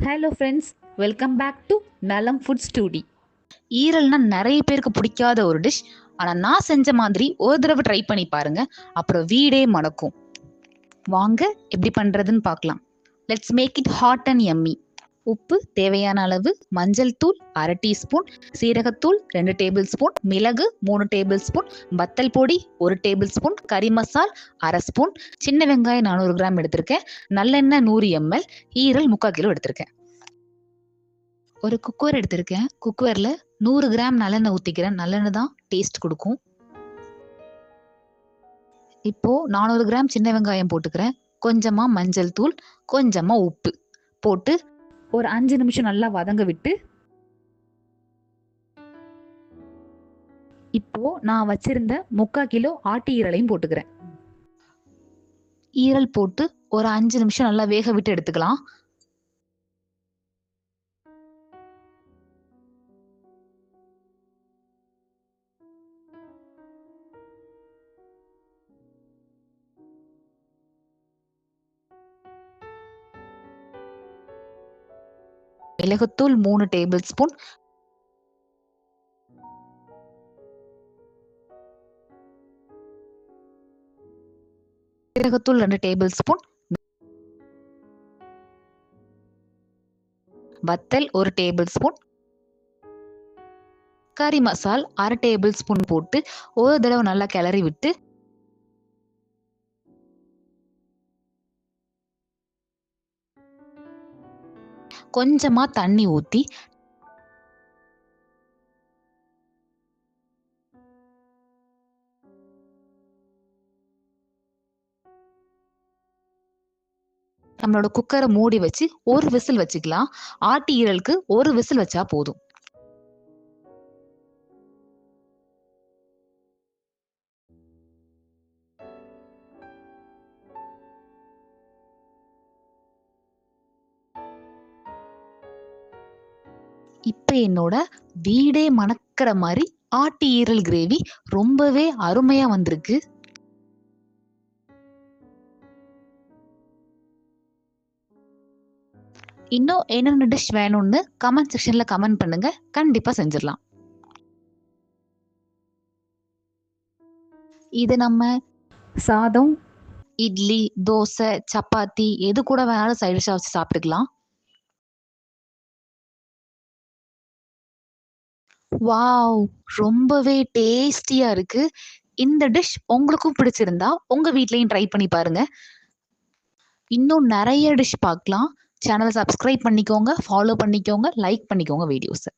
Hello friends, welcome back to Nalam food studio. ஈரல்னா நிறைய பேருக்கு பிடிக்காத ஒரு டிஷ். ஆனால் நான் செஞ்ச மாதிரி ஒரு தடவை ட்ரை பண்ணி பாருங்க, அப்புறம் வீடே மணக்கும். வாங்க எப்படி பண்ணுறதுன்னு பார்க்கலாம். Let's make it hot and yummy. உப்பு தேவையான அளவு, மஞ்சள் தூள் 1/2 டீஸ்பூன், சீரகத்தூள் 2 டேபிள் ஸ்பூன், மிளகு 3 டேபிள் ஸ்பூன், வத்தல் பொடி 1 டேபிள் ஸ்பூன், கறி மசால் 1/2 ஸ்பூன், சின்ன வெங்காயம் 400 கிராம் எடுத்திருக்கேன், நல்லெண்ணெய் 100 ml, ஈரல் 3/4 கிலோ எடுத்திருக்கேன். ஒரு குக்கர் எடுத்திருக்கேன். குக்கரில் 100 கிராம் நல்லெண்ணெய் ஊற்றிக்கிறேன். நல்லெண்ணெய் தான் டேஸ்ட் கொடுக்கும். இப்போ 400 கிராம் சின்ன வெங்காயம் போட்டுக்கிறேன். கொஞ்சமாக மஞ்சள் தூள், கொஞ்சமாக உப்பு போட்டு ஒரு 5 நிமிஷம் நல்லா வதங்க விட்டு, இப்போ நான் வச்சிருந்த 3/4 கிலோ ஆட்டு ஈரலையும் போட்டுக்கிறேன். ஈரல் போட்டு ஒரு 5 நிமிஷம் நல்லா வேக விட்டு எடுத்துக்கலாம். மிளகுத்தூள் 3 டேபிள் ஸ்பூன், சீரகத்தூள் 2 டேபிள் ஸ்பூன், வத்தல் 1 டேபிள் ஸ்பூன், கறி மசால் 1/2 டேபிள் ஸ்பூன் போட்டு ஒரு தடவை நல்லா கிளறி விட்டு, கொஞ்சமா தண்ணி ஊற்றி நம்மளோட குக்கரை மூடி வச்சு ஒரு விசில் வச்சுக்கலாம். ஆட்டு ஈரலுக்கு ஒரு விசில் வச்சா போதும். இப்போ என்னோட வீடே மணக்கிற மாதிரி ஆட்டு ஈரல் கிரேவி ரொம்பவே அருமையா வந்திருக்கு. இன்னும் என்னென்ன டிஷ் வேணும்னு கமெண்ட் செக்ஷன்ல கமெண்ட் பண்ணுங்க, கண்டிப்பா செஞ்சிடலாம். இது நம்ம சாதம், இட்லி, தோசை, சப்பாத்தி எது கூட வேணாலும் சைட் டிஷ்ஷா வச்சு சாப்பிட்டுக்கலாம். வாவ், ரொம்பவே டேஸ்டியா இருக்கு. இந்த டிஷ் உங்களுக்கும் பிடிச்சிருந்தா உங்க வீட்லயும் ட்ரை பண்ணி பாருங்க. இன்னும் நிறைய டிஷ் பார்க்கலாம். சேனலை சப்ஸ்கிரைப் பண்ணிக்கோங்க, ஃபாலோ பண்ணிக்கோங்க, லைக் பண்ணிக்கோங்க வீடியோஸை.